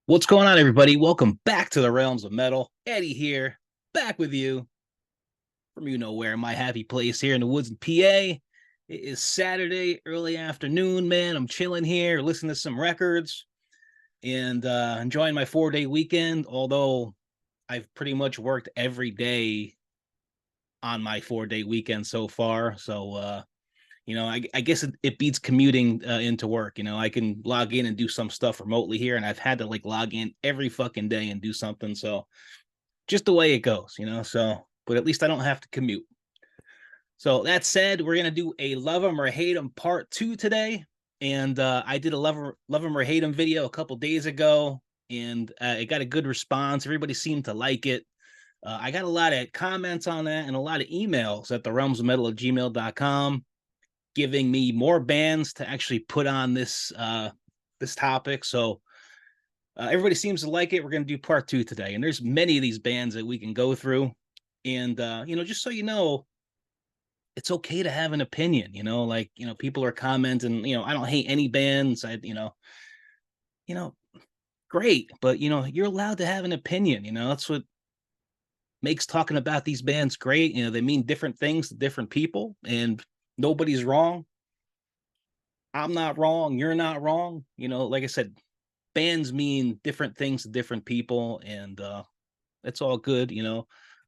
What's going on, everybody? Welcome back to the Realms of Metal. Eddie here, back with you from nowhere, my happy place here in the woods in PA. It is Saturday, early afternoon, man. I'm chilling here, listening to some records and enjoying my 4-day weekend. Although I've pretty much worked every day on my 4-day weekend so far. I guess it beats commuting into work. I can log in and do some stuff remotely here, and I've had to like log in every fucking day and do something. So just the way it goes. But at least I don't have to commute. So that said, we're gonna do a love 'em or hate 'em part 2 today, and I did a love 'em or hate 'em video a couple days ago, and it got a good response. Everybody seemed to like it. I got a lot of comments on that and a lot of emails at the realmsofmetal@gmail.com giving me more bands to actually put on this topic. So everybody seems to like it. We're going to do part 2 today, and there's many of these bands that we can go through. And just so you know, it's okay to have an opinion. People are commenting. I don't hate any bands. You know, great, but you're allowed to have an opinion. That's what makes talking about these bands great. They mean different things to different people, and nobody's wrong. I'm not wrong. You're not wrong. Like I said, bands mean different things to different people, and it's all good.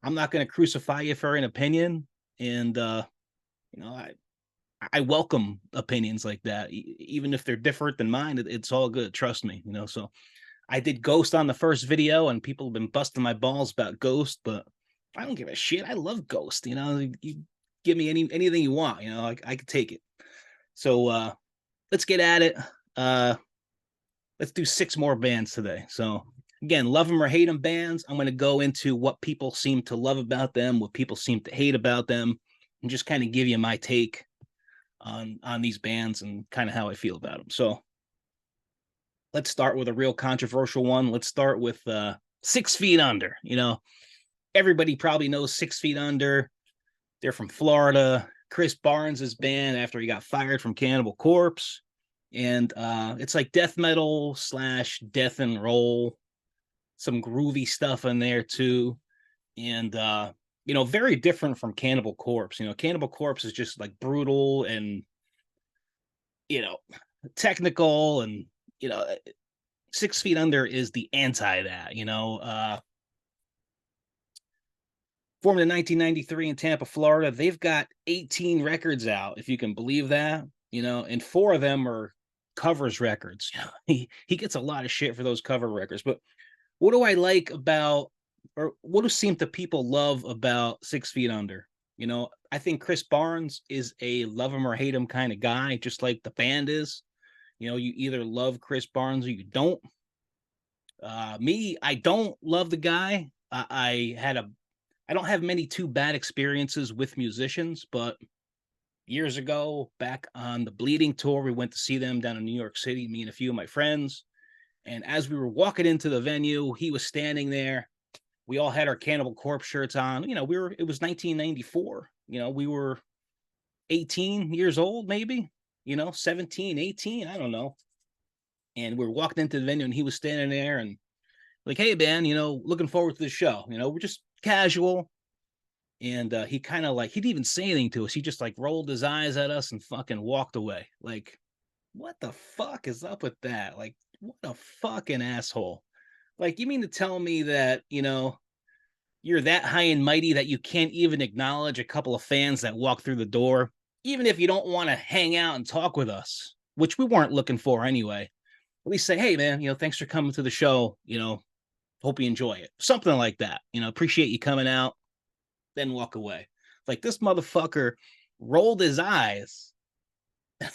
I'm not going to crucify you for an opinion, and you know, I I welcome opinions like that, even if they're different than mine. It's all good. Trust me. So I did Ghost on the first video, and people have been busting my balls about Ghost, but I don't give a shit. I love Ghost. You give me anything you want. I could take it. So let's get at it. Uh, let's do 6 more bands today. So again, love them or hate them bands. I'm going to go into what people seem to love about them, what people seem to hate about them, and just kind of give you my take on these bands and kind of how I feel about them. So let's start with a real controversial one. Let's start with 6 Feet Under. Everybody probably knows 6 Feet Under. They're from Florida. Chris Barnes's band after he got fired from Cannibal Corpse. And it's like death metal slash death and roll, some groovy stuff in there too. And very different from Cannibal Corpse. Cannibal Corpse is just like brutal and you know technical, and you know 6 Feet Under is the anti that. Formed in 1993 in Tampa, Florida. They've got 18 records out, if you can believe that. And 4 of them are covers records. He gets a lot of shit for those cover records. But what do I like about, or what do seem to people love about 6 Feet Under? I think Chris Barnes is a love him or hate him kind of guy, just like the band is. You either love Chris Barnes or you don't. Me, I don't love the guy. I don't have many too bad experiences with musicians, but years ago, back on the Bleeding tour, we went to see them down in New York City, me and a few of my friends. And as we were walking into the venue, he was standing there. We all had our Cannibal Corpse shirts on. It was 1994. We were 18 years old, maybe, 17, 18, I don't know. And we were walking into the venue, and he was standing there and like, hey, man, looking forward to the show. We're just casual. And he kind of like, he didn't even say anything to us. He just like rolled his eyes at us and fucking walked away. Like, what the fuck is up with that? Like, what a fucking asshole. Like, you mean to tell me that, you're that high and mighty that you can't even acknowledge a couple of fans that walk through the door, even if you don't want to hang out and talk with us, which we weren't looking for anyway. At least say, hey, man, thanks for coming to the show. Hope you enjoy it. Something like that. Appreciate you coming out, then walk away. Like, this motherfucker rolled his eyes and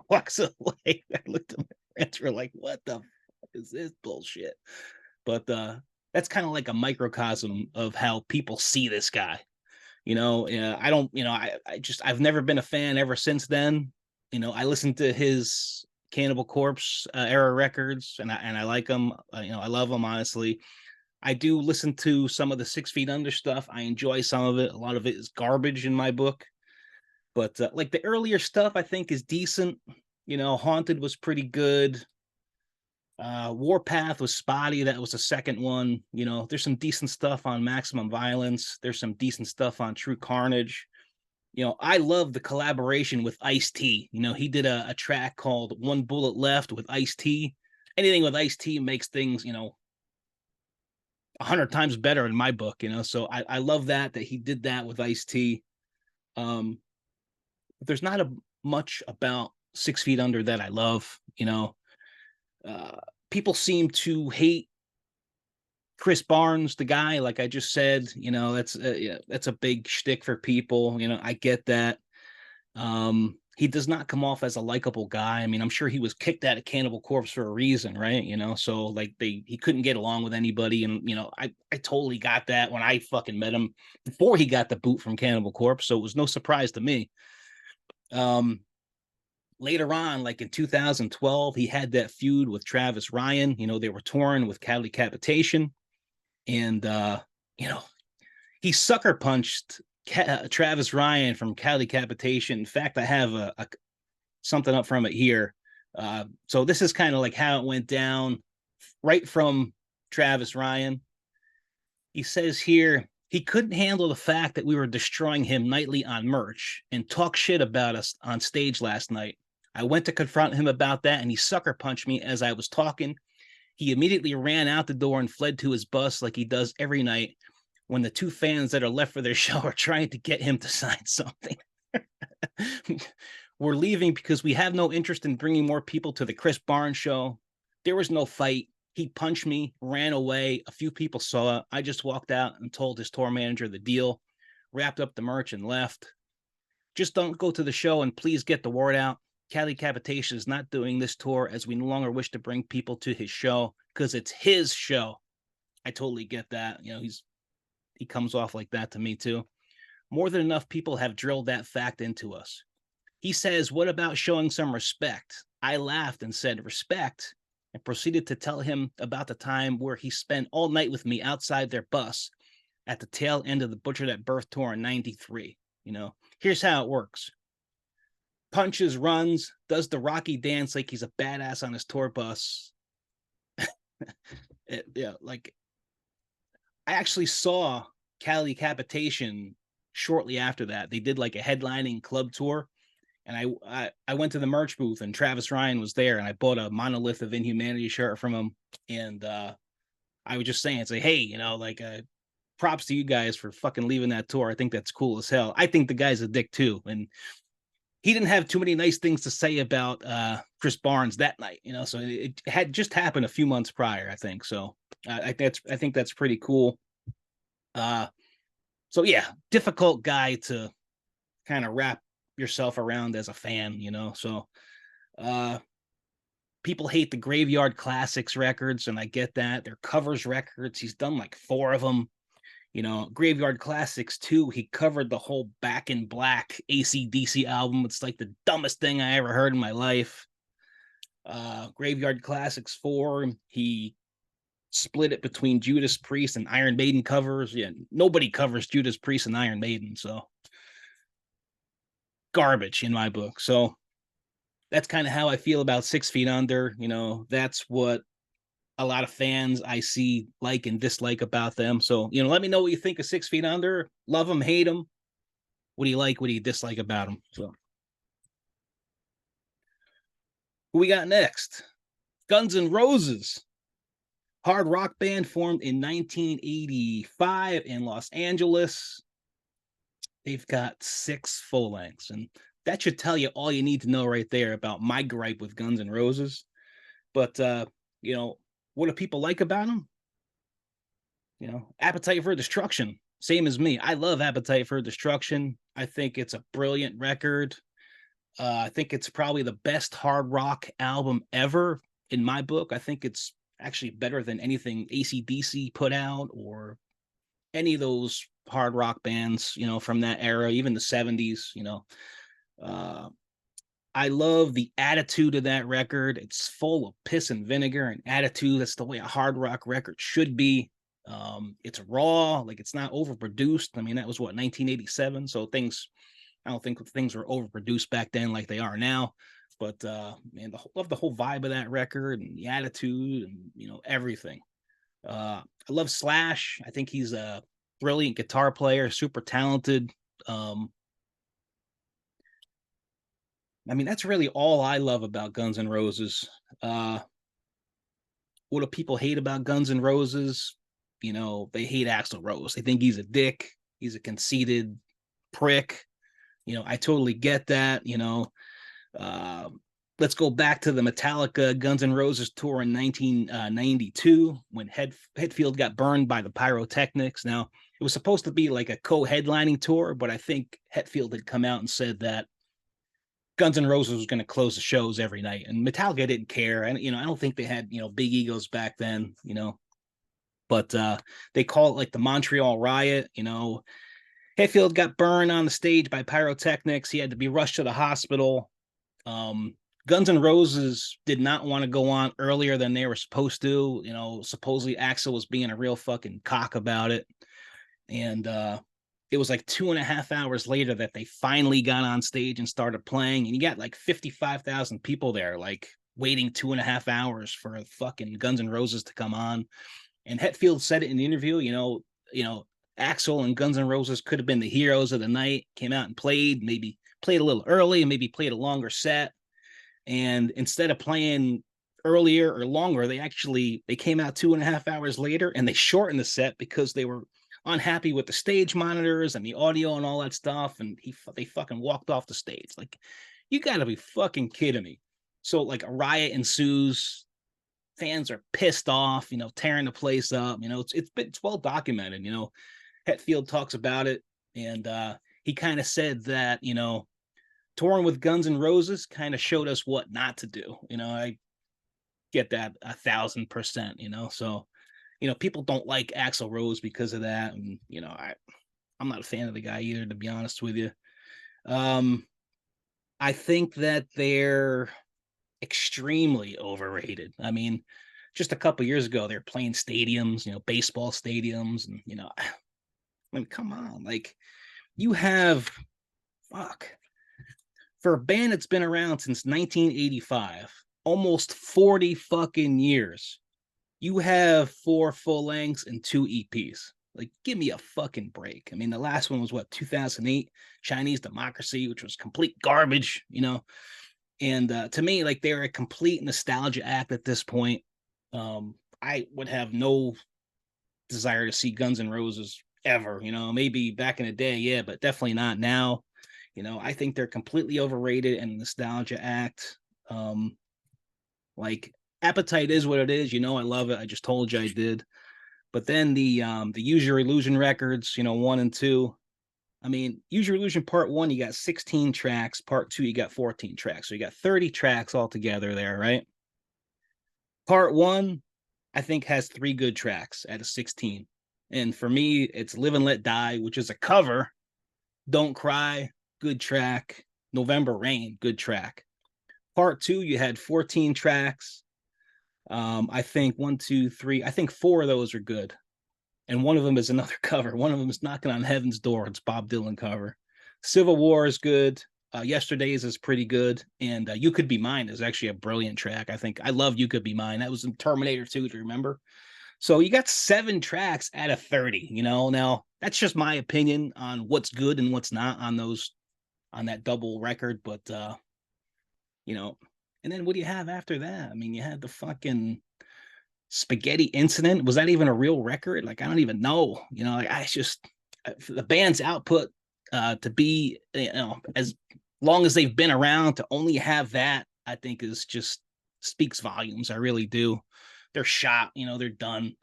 walks away. I looked at my friends, were like, what the fuck is this bullshit? But that's kind of like a microcosm of how people see this guy. I don't, I've never been a fan ever since then. I listened to his Cannibal Corpse era records, and I like them. I love them, honestly. I do listen to some of the 6 Feet Under stuff. I enjoy some of it. A lot of it is garbage in my book. But like the earlier stuff, I think is decent. Haunted was pretty good. Warpath was spotty. That was the second one. You know, there's some decent stuff on Maximum Violence. There's some decent stuff on True Carnage. You know, I love the collaboration with Ice-T. You know, he did a track called One Bullet Left with Ice-T. Anything with Ice-T makes things, you know, 100 times better in my book, you know. So I love that he did that with Ice-T. There's not much about 6 Feet Under that I love, you know. People seem to hate Chris Barnes, the guy, like I just said, you know, that's a big shtick for people. You know, I get that. He does not come off as a likable guy. I mean, I'm sure he was kicked out of Cannibal Corpse for a reason, right? You know, so like he couldn't get along with anybody, and you know, I totally got that when I fucking met him before he got the boot from Cannibal Corpse, so it was no surprise to me. Later on, like in 2012, he had that feud with Travis Ryan. You know, they were touring with Cali Capitation, and you know, he sucker punched Travis Ryan from Cali Capitation. In fact, I have something up from it here. So this is kind of like how it went down, right from Travis Ryan. He says here he couldn't handle the fact that we were destroying him nightly on merch and talk shit about us on stage last night. I went to confront him about that, and he sucker punched me as I was talking. He immediately ran out the door and fled to his bus like he does every night when the two fans that are left for their show are trying to get him to sign something. We're leaving because we have no interest in bringing more people to the Chris Barnes show. There was no fight. He punched me, ran away. A few people saw it. I just walked out and told his tour manager the deal, wrapped up the merch, and left. Just don't go to the show, and please get the word out. Cali Capitation is not doing this tour as we no longer wish to bring people to his show because it's his show. I totally get that. You know, he comes off like that to me too. More than enough people have drilled that fact into us. He says, what about showing some respect? I laughed and said, respect, and proceeded to tell him about the time where he spent all night with me outside their bus at the tail end of the Butcher That Birth tour in 93. You know, here's how it works. Punches, runs, does the Rocky dance like he's a badass on his tour bus. Yeah, like I actually saw Cali Capitation shortly after that. They did like a headlining club tour, and I went to the merch booth, and Travis Ryan was there, and I bought a Monolith of Inhumanity shirt from him, and I was just saying, say, hey, you know, like props to you guys for fucking leaving that tour. I think that's cool as hell. I think the guy's a dick too, and he didn't have too many nice things to say about Chris Barnes that night, you know. So it had just happened a few months prior, I think. So I think that's pretty cool. So yeah, difficult guy to kind of wrap yourself around as a fan, you know. So people hate the Graveyard Classics records, and I get that. They're covers records. He's done like 4 of them. You know, Graveyard Classics 2, he covered the whole Back in Black AC/DC album. It's like the dumbest thing I ever heard in my life. Graveyard Classics 4, he split it between Judas Priest and Iron Maiden covers. Yeah, nobody covers Judas Priest and Iron Maiden, so garbage in my book. So that's kind of how I feel about 6 Feet Under. You know, that's what a lot of fans I see like and dislike about them. So, you know, let me know what you think of 6 Feet Under. Love them, hate them. What do you like? What do you dislike about them? So, who we got next? Guns N' Roses, hard rock band formed in 1985 in Los Angeles. They've got 6 full lengths, and that should tell you all you need to know right there about my gripe with Guns N' Roses. But you know, what do people like about them? You know, Appetite for Destruction, same as me. I love Appetite for Destruction. I think it's a brilliant record. I think it's probably the best hard rock album ever in my book. I think it's actually better than anything AC/DC put out or any of those hard rock bands, you know, from that era, even the 70s, you know. I love the attitude of that record. It's full of piss and vinegar and attitude. That's the way a hard rock record should be. It's raw, like it's not overproduced. I mean, that was what, 1987. So I don't think things were overproduced back then like they are now. But man, love the whole vibe of that record and the attitude and everything. I love Slash. I think he's a brilliant guitar player, super talented. I mean, that's really all I love about Guns N' Roses. What do people hate about Guns N' Roses? They hate Axl Rose. They think he's a dick. He's a conceited prick. I totally get that. Uh, let's go back to the Metallica Guns N' Roses tour in 1992 when Hetfield got burned by the pyrotechnics. Now, it was supposed to be like a co-headlining tour, but I think Hetfield had come out and said that Guns N' Roses was going to close the shows every night, and Metallica didn't care. And I don't think they had big egos back then. But they call it like the Montreal Riot. Hetfield got burned on the stage by pyrotechnics. He had to be rushed to the hospital. Guns N' Roses did not want to go on earlier than they were supposed to. Supposedly Axl was being a real fucking cock about it. And it was like 2.5 hours later that they finally got on stage and started playing. And you got like 55,000 people there, like waiting 2.5 hours for fucking Guns N' Roses to come on. And Hetfield said it in the interview, Axl and Guns N' Roses could have been the heroes of the night, came out and played, maybe played a little early and maybe played a longer set. And instead of playing earlier or longer, they came out 2.5 hours later and they shortened the set because they were unhappy with the stage monitors and the audio and all that stuff. And they fucking walked off the stage. Like, you gotta be fucking kidding me. So like a riot ensues. Fans are pissed off, tearing the place up. It's well documented. Hetfield talks about it, and he kind of said that touring with Guns N' Roses kind of showed us what not to do. I get that 1,000%. So people don't like Axl Rose because of that, and I'm not a fan of the guy either, to be honest with you. I think that they're extremely overrated. I mean, just a couple years ago, they're playing stadiums, baseball stadiums, and I mean, come on, like you have, fuck, for a band that's been around since 1985, almost 40 fucking years, you have 4 full lengths and 2 EPs. Like, give me a fucking break. I mean, the last one was what, 2008, Chinese Democracy, which was complete garbage, And to me, like, they're a complete nostalgia act at this point. I would have no desire to see Guns N' Roses ever. Maybe back in the day, yeah, but definitely not now. I think they're completely overrated and a nostalgia act. Like, Appetite is what it is. I love it. I just told you I did. But then the Use Your Illusion records, 1 and 2. I mean, Use Your Illusion Part 1, you got 16 tracks. Part 2, you got 14 tracks. So you got 30 tracks altogether there, right? Part 1, I think, has 3 good tracks out of 16. And for me, it's Live and Let Die, which is a cover. Don't Cry, good track. November Rain, good track. Part 2, you had 14 tracks. I think 1, 2, 3, I think 4 of those are good. And one of them is another cover. One of them is Knocking on Heaven's Door. It's Bob Dylan cover. Civil War is good. Yesterday's is pretty good. And You Could Be Mine is actually a brilliant track. I love You Could Be Mine. That was in Terminator 2, do you remember? So you got 7 tracks out of 30, Now, that's just my opinion on what's good and what's not on that double record. But, and then what do you have after that? I mean, you had the fucking Spaghetti Incident. Was that even a real record? Like, I don't even know. Like, I just, the band's output to be, as long as they've been around, to only have that, I think is just speaks volumes. I really do. They're shot, they're done.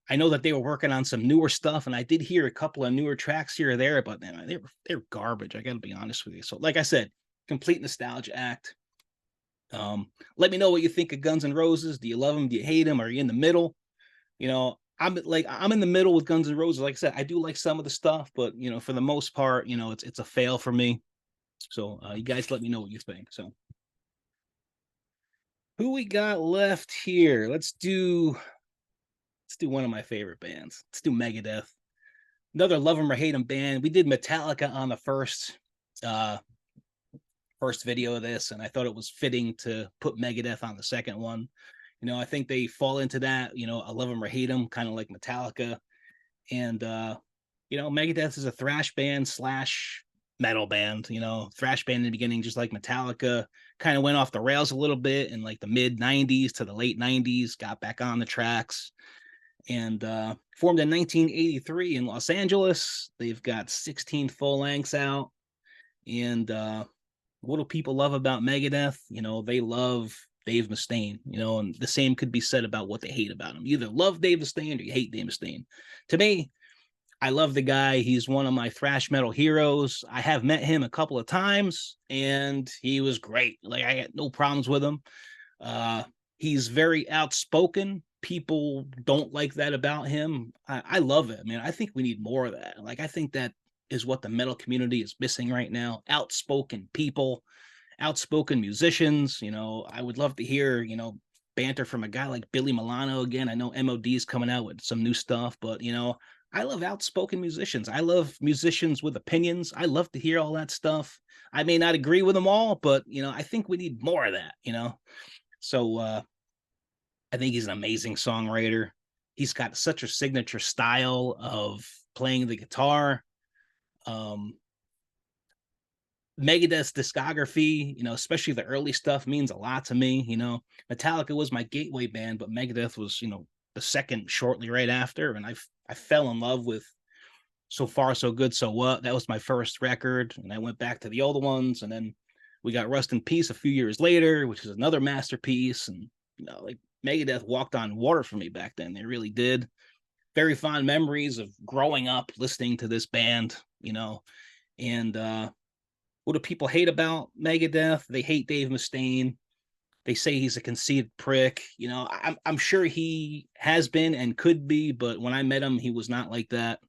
I know that they were working on some newer stuff, and I did hear a couple of newer tracks here or there, but man, they're garbage. I got to be honest with you. So, like I said, complete nostalgia act. Let me know what you think of Guns N' Roses. Do you love them? Do you hate them? Are you in the middle? I'm in the middle with Guns N' Roses. Like I said, I do like some of the stuff, but for the most part, it's a fail for me. So you guys let me know what you think. So who we got left here? Let's do one of my favorite bands. Let's do Megadeth. Another love them or hate them band. We did Metallica on the first first video of this, and I thought it was fitting to put Megadeth on the second one. I think they fall into that, I love them or hate them, kind of like Metallica. And Megadeth is a thrash band slash metal band, thrash band in the beginning, just like Metallica, kind of went off the rails a little bit in like the mid 90s to the late 90s, got back on the tracks, and formed in 1983 in Los Angeles. They've got 16 full lengths out. And what do people love about Megadeth? They love Dave Mustaine, and the same could be said about what they hate about him. You either love Dave Mustaine or you hate Dave Mustaine. To me, I love the guy. He's one of my thrash metal heroes. I have met him a couple of times, and he was great. Like, I got no problems with him. He's very outspoken. People don't like that about him. I love it, man. I think we need more of that. Like, I think that is what the metal community is missing right now. Outspoken people, outspoken musicians. I would love to hear, banter from a guy like Billy Milano again. I know MOD's coming out with some new stuff, but I love outspoken musicians. I love musicians with opinions. I love to hear all that stuff. I may not agree with them all, but I think we need more of that. So I think he's an amazing songwriter. He's got such a signature style of playing the guitar. Megadeth's discography, especially the early stuff, means a lot to me. Metallica was my gateway band, but Megadeth was, the second shortly right after, and I fell in love with So Far So Good So What. That was my first record, and I went back to the older ones, and then we got Rust in Peace a few years later, which is another masterpiece. And like Megadeth walked on water for me back then. They really did. Very fond memories of growing up listening to this band, and what do people hate about Megadeth? They hate Dave Mustaine. They say he's a conceited prick. I'm sure he has been and could be, but when I met him, he was not like that.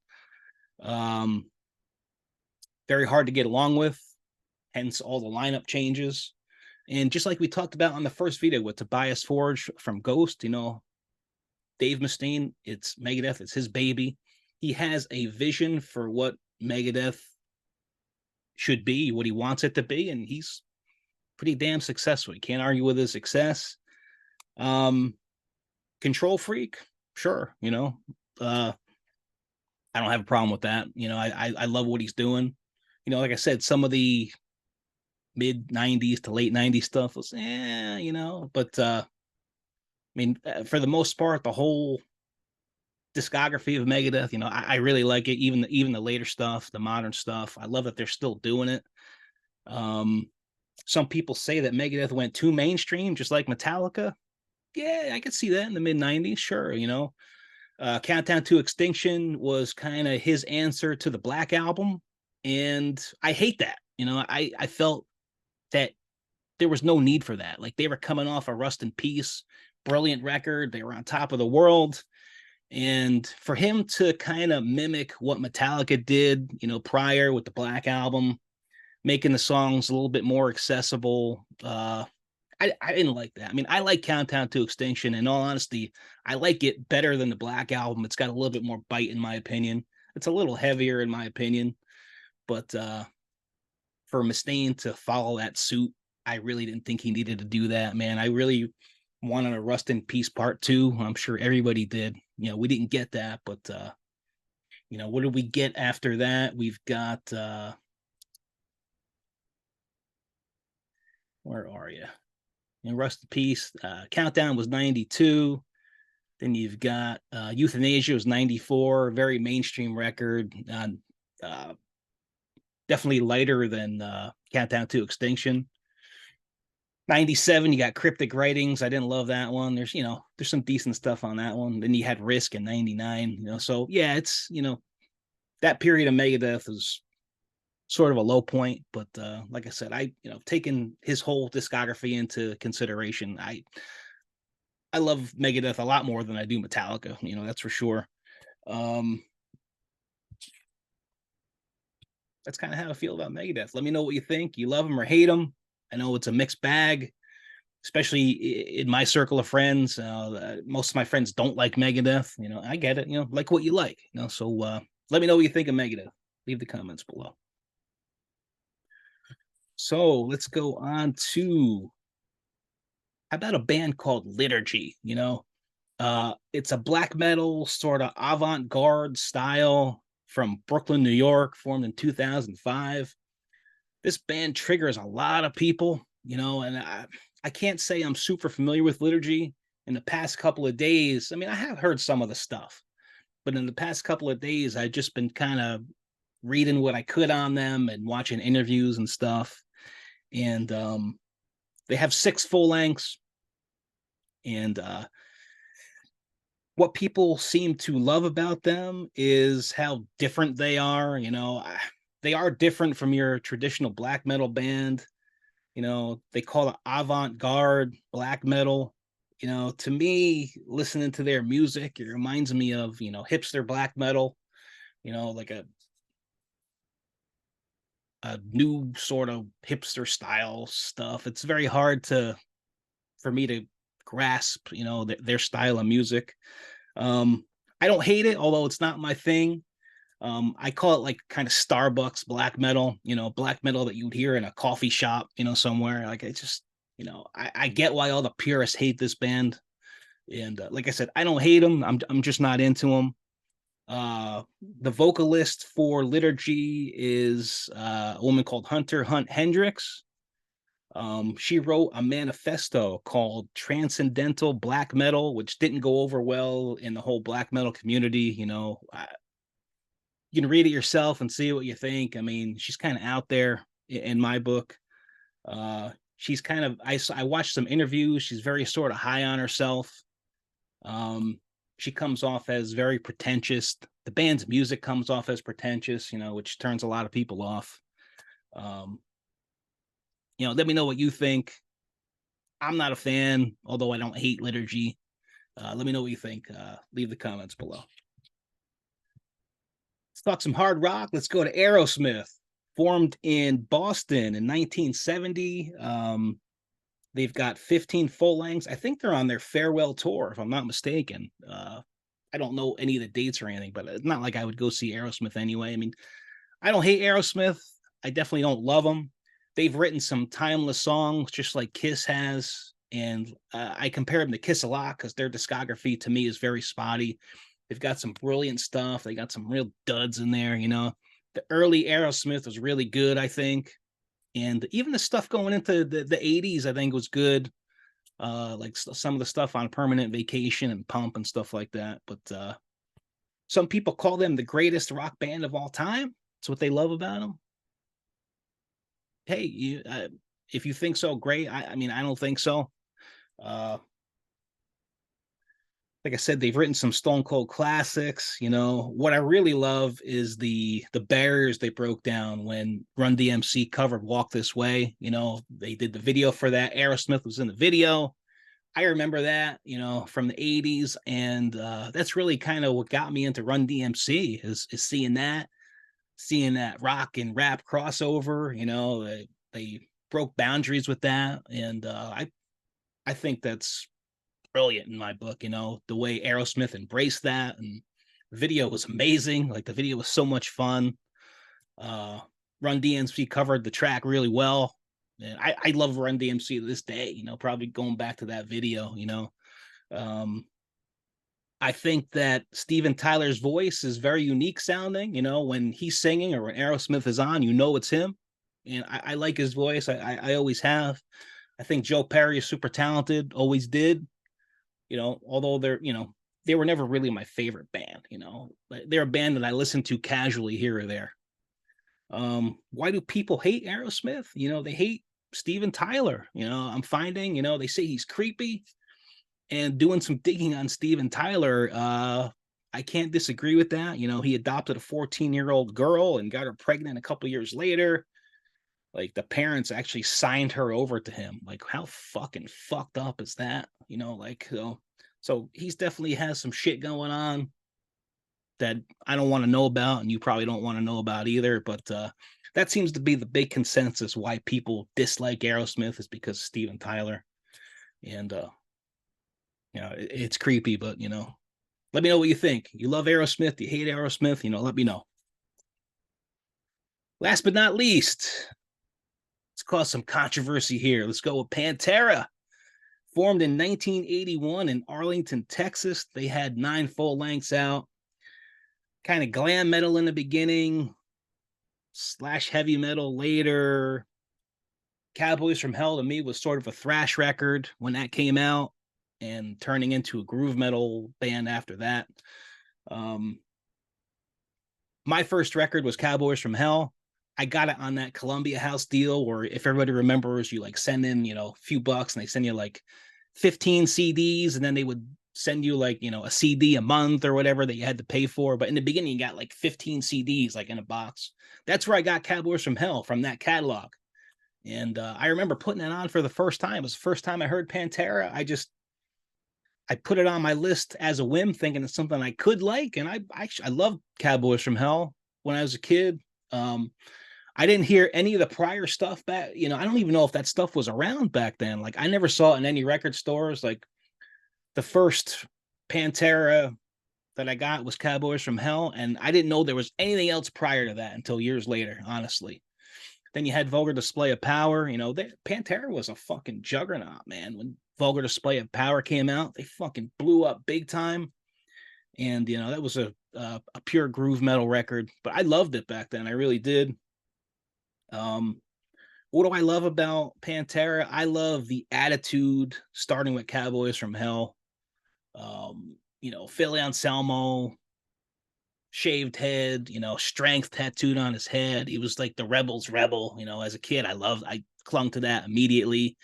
Very hard to get along with, hence all the lineup changes. And just like we talked about on the first video with Tobias Forge from Ghost, Dave Mustaine, it's Megadeth, it's his baby. He has a vision for what Megadeth should be, what he wants it to be, and he's pretty damn successful. You can't argue with his success. Control freak, sure. I don't have a problem with that. I love what he's doing. Like I said, some of the mid 90s to late 90s stuff was, but I mean, for the most part, the whole discography of Megadeth, I really like it. Even the later stuff, the modern stuff, I love that they're still doing it. Some people say that Megadeth went too mainstream, just like Metallica. Yeah, I could see that in the mid 90s, sure. Countdown to Extinction was kind of his answer to the Black Album, and I hate that. I felt that there was no need for that. Like, they were coming off a Rust in Peace, brilliant record. They were on top of the world. And for him to kind of mimic what Metallica did, prior with the Black Album, making the songs a little bit more accessible, I didn't like that. I mean, I like Countdown to Extinction. In all honesty, I like it better than the Black Album. It's got a little bit more bite, in my opinion. It's a little heavier, in my opinion. But for Mustaine to follow that suit, I really didn't think he needed to do that, man. I really wanted a Rust in Peace Part 2. I'm sure everybody did. We didn't get that, but what did we get after that? We've got where are you? Rust in Peace. Countdown was 92. Then you've got Euthanasia was 94. Very mainstream record. Definitely lighter than Countdown to Extinction. 97, you got Cryptic Writings. I didn't love that one. There's some decent stuff on that one. Then you had Risk in 99. So yeah, it's that period of Megadeth is sort of a low point, but like I said, taking his whole discography into consideration, I love Megadeth a lot more than I do Metallica, that's for sure. That's kind of how I feel about Megadeth. Let me know what you think. You love them or hate them. I know it's a mixed bag, especially in my circle of friends. Most of my friends don't like Megadeth. I get it. Like what you like. So let me know what you think of Megadeth. Leave the comments below. So let's go on to how about a band called Liturgy? It's a black metal sort of avant-garde style from Brooklyn, New York, formed in 2005. This band triggers a lot of people, and I can't say I'm super familiar with Liturgy. In the past couple of days, I mean, I have heard some of the stuff, but in the past couple of days, I've just been kind of reading what I could on them and watching interviews and stuff. And they have six full lengths. And what people seem to love about them is how different they are. They are different from your traditional black metal band. They call it avant-garde black metal. To me, listening to their music, it reminds me of, hipster black metal, like a new sort of hipster style stuff. It's very hard for me to grasp, their style of music. Um, I don't hate it, although it's not my thing. I call it like kind of Starbucks black metal, black metal that you'd hear in a coffee shop, somewhere. Like it just, I get why all the purists hate this band. And like I said, I don't hate them. I'm just not into them. The vocalist for Liturgy is a woman called Hunter Hunt Hendricks. She wrote a manifesto called Transcendental Black Metal, which didn't go over well in the whole black metal community. You can read it yourself and see what you think. I mean, she's kind of out there in my book. She's kind of, I watched some interviews. She's very sort of high on herself. She comes off as very pretentious. The band's music comes off as pretentious, which turns a lot of people off. Um, Let me know what you think. I'm not a fan, although I don't hate Liturgy. Let me know what you think. Leave the comments below. Let's talk some hard rock. Let's go to Aerosmith. Formed in Boston in 1970. They've got 15 full lengths. I think they're on their farewell tour, if I'm not mistaken. I don't know any of the dates or anything, but it's not like I would go see Aerosmith anyway. I mean, I don't hate Aerosmith. I definitely don't love them. They've written some timeless songs, just like Kiss has. And I compare them to Kiss a lot because their discography to me is very spotty. They've got some brilliant stuff. They got some real duds in there. The early Aerosmith was really good, I think. And even the stuff going into the 80s, I think was good. Like some of the stuff on Permanent Vacation and Pump and stuff like that. But some people call them the greatest rock band of all time. That's what they love about them. Hey, if you think so, great. I mean, I don't think so. Uh, like I said, they've written some Stone Cold classics. What I really love is the barriers they broke down when Run DMC covered Walk This Way. They did the video for that. Aerosmith was in the video. I remember that, from the 80s. And that's really kind of what got me into Run DMC is seeing that rock and rap crossover. They broke boundaries with that. And I think that's brilliant in my book, the way Aerosmith embraced that, and the video was amazing. Like the video was so much fun. Run DMC covered the track really well. And I love Run DMC to this day, probably going back to that video. um, I think that Steven Tyler's voice is very unique sounding, when he's singing or when Aerosmith is on, it's him. And I like his voice. I always have. I think Joe Perry is super talented, always did. Although they were never really my favorite band. They're a band that I listen to casually here or there. Why do people hate Aerosmith? They hate Steven Tyler. I'm finding, they say he's creepy. And doing some digging on Steven Tyler, I can't disagree with that. He adopted a 14-year-old girl and got her pregnant a couple years later. Like the parents actually signed her over to him. Like how fucking fucked up is that? So he's definitely has some shit going on that I don't want to know about, and you probably don't want to know about either. But that seems to be the big consensus why people dislike Aerosmith is because of Steven Tyler. And it's creepy, but let me know what you think. You love Aerosmith? You hate Aerosmith? Let me know. Last but not least, let's cause some controversy here. Let's go with Pantera. Formed in 1981 in Arlington, Texas. They had 9 full lengths out. Kind of glam metal in the beginning, / heavy metal later. Cowboys from Hell to me was sort of a thrash record when that came out, and turning into a groove metal band after that. My first record was Cowboys from Hell. I got it on that Columbia House deal where, if everybody remembers, you like send in, a few bucks and they send you like 15 CDs, and then they would send you like, a CD a month or whatever that you had to pay for. But in the beginning, you got like 15 CDs like in a box. That's where I got Cowboys from Hell, from that catalog. And I remember putting it on for the first time. It was the first time I heard Pantera. I put it on my list as a whim, thinking it's something I could like. And I loved Cowboys from Hell when I was a kid. I didn't hear any of the prior stuff back. I don't even know if that stuff was around back then. Like, I never saw it in any record stores. Like, the first Pantera that I got was Cowboys from Hell. And I didn't know there was anything else prior to that until years later, honestly. Then you had Vulgar Display of Power. Pantera was a fucking juggernaut, man. When Vulgar Display of Power came out, they fucking blew up big time. And, that was a pure groove metal record. But I loved it back then. I really did. What do I love about Pantera? I love the attitude, starting with Cowboys from Hell. Phil Anselmo, shaved head, strength tattooed on his head. He was like the rebel's rebel. As a kid, I clung to that immediately.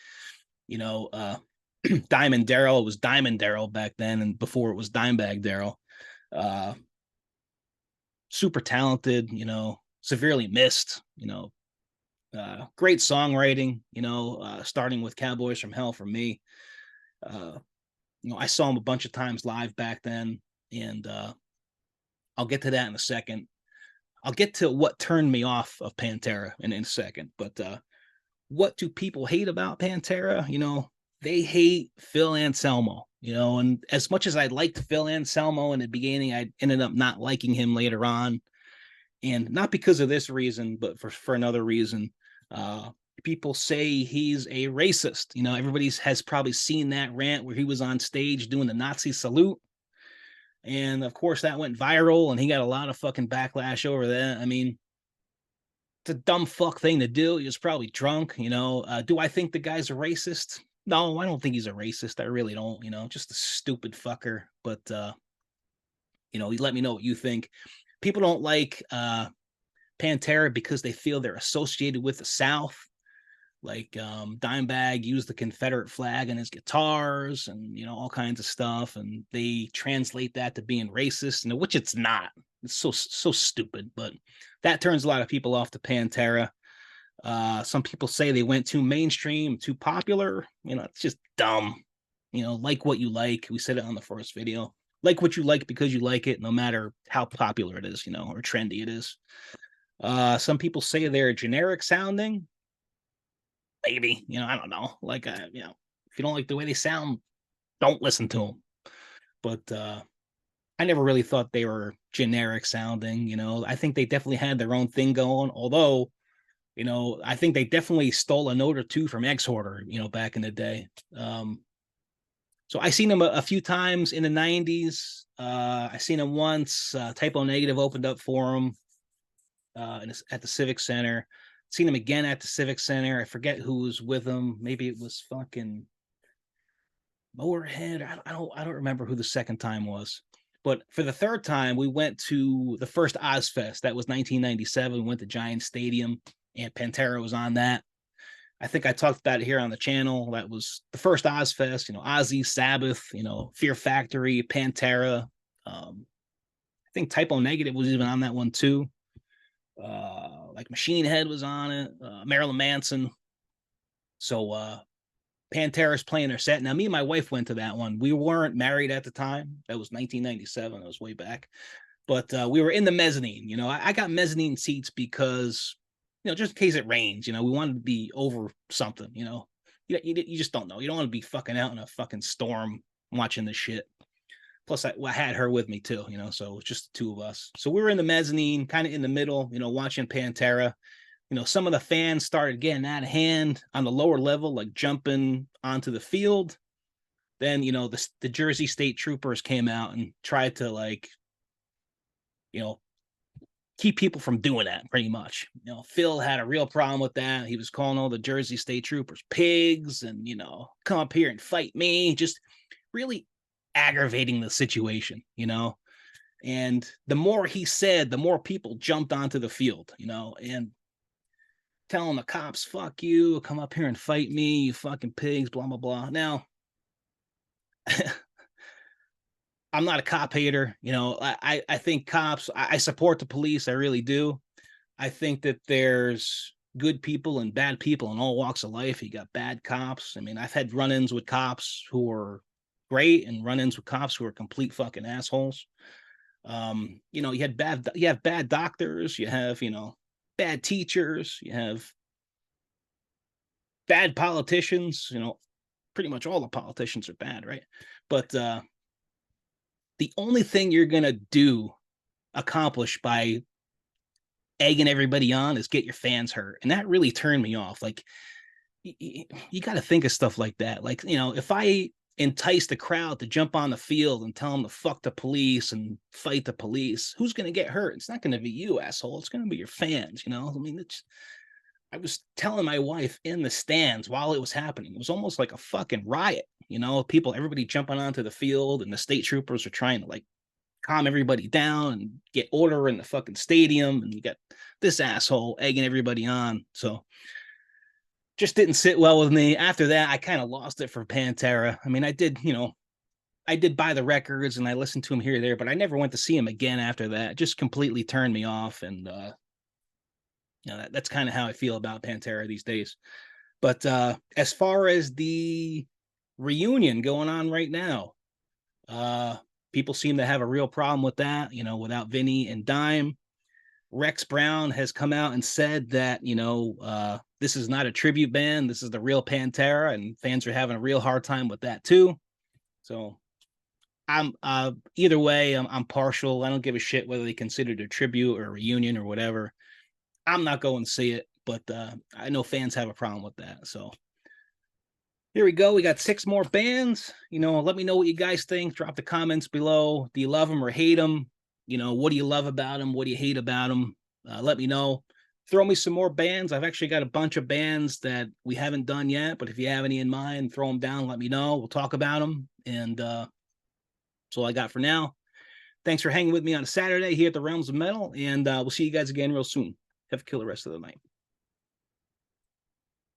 Diamond Daryl was Diamond Daryl back then, and before it was Dimebag Daryl. Super talented, severely missed, great songwriting, starting with Cowboys from Hell for me. I saw him a bunch of times live back then, and I'll get to that in a second. I'll get to what turned me off of Pantera in a second. But what do people hate about Pantera? They hate Phil Anselmo, and as much as I liked Phil Anselmo in the beginning, I ended up not liking him later on. And not because of this reason, but for another reason. People say he's a racist. Everybody has probably seen that rant where he was on stage doing the Nazi salute. And of course that went viral, and he got a lot of fucking backlash over that. I mean, it's a dumb fuck thing to do. He was probably drunk, do I think the guy's a racist? No, I don't think he's a racist. I really don't, just a stupid fucker. But, let me know what you think. People don't like Pantera because they feel they're associated with the South. Like Dimebag used the Confederate flag on his guitars and, all kinds of stuff. And they translate that to being racist, which it's not. It's so stupid. But that turns a lot of people off to Pantera. Some people say they went too mainstream, too popular. It's just dumb. Like what you like. We said it on the first video. Like what you like because you like it, no matter how popular it is, or trendy it is. Some people say they're generic sounding. Maybe, I don't know. Like, if you don't like the way they sound, don't listen to them. But I never really thought they were generic sounding. I think they definitely had their own thing going. Although, I think they definitely stole a note or two from Exhorder, back in the day. So I seen them a few times in the 90s. I seen them once. Typo Negative opened up for them at the Civic Center. Seen him again at the Civic Center. I forget who was with him. Maybe it was fucking Motorhead. I don't remember who the second time was. But for the third time, we went to the first Ozfest. That was 1997. We went to Giant Stadium, and Pantera was on that. I think I talked about it here on the channel. That was the first Ozfest. Ozzy, Sabbath, Fear Factory, Pantera. I think Typo Negative was even on that one too. Like Machine Head was on it, Marilyn Manson. So Pantera's playing their set. Now, me and my wife went to that one. We weren't married at the time. That was 1997. That was way back. But we were in the mezzanine. I got mezzanine seats because, just in case it rains, we wanted to be over something, you just don't know. You don't want to be fucking out in a fucking storm watching this shit. Plus, I had her with me too, so it was just the two of us. So we were in the mezzanine, kind of in the middle, watching Pantera. some of the fans started getting out of hand on the lower level, like jumping onto the field. Then, the Jersey State Troopers came out and tried to, like, you know, keep people from doing that, pretty much. Phil had a real problem with that. He was calling all the Jersey State Troopers pigs and, come up here and fight me, just really aggravating the situation. And the more he said, the more people jumped onto the field, and telling the cops, fuck you, come up here and fight me, you fucking pigs, blah, blah, blah. Now, I'm not a cop hater. I think cops, I support the police. I really do. I think that there's good people and bad people in all walks of life. You got bad cops. I mean, I've had run-ins with cops who are great and run-ins with cops who are complete fucking assholes. You have bad doctors, you have, bad teachers, you have bad politicians, pretty much all the politicians are bad, right? But the only thing you're gonna accomplish by egging everybody on is get your fans hurt. And that really turned me off. Like, you got to think of stuff like that. Like, if I entice the crowd to jump on the field and tell them to fuck the police and fight the police, who's going to get hurt? It's not going to be you, asshole. It's going to be your fans. I mean, I was telling my wife in the stands while it was happening, it was almost like a fucking riot. Everybody jumping onto the field, and the state troopers are trying to, like, calm everybody down and get order in the fucking stadium. And you got this asshole egging everybody on. So just didn't sit well with me. After that, I kind of lost it for Pantera. I mean, I did buy the records and I listened to him here or there, but I never went to see him again after that. It just completely turned me off. And, that's kind of how I feel about Pantera these days. But as far as the reunion going on right now, people seem to have a real problem with that, without Vinny and Dime. Rex Brown has come out and said that, this is not a tribute band. This is the real Pantera, and fans are having a real hard time with that too. So I'm either way, I'm partial. I don't give a shit whether they consider it a tribute or a reunion or whatever. I'm not going to see it, but I know fans have a problem with that. So here we go. We got 6 more bands. Let me know what you guys think. Drop the comments below. Do you love them or hate them? What do you love about them? What do you hate about them? Let me know. Throw me some more bands. I've actually got a bunch of bands that we haven't done yet, but if you have any in mind, throw them down. Let me know. We'll talk about them. And that's all I got for now. Thanks for hanging with me on a Saturday here at the Realms of Metal, and we'll see you guys again real soon. Have a killer rest of the night.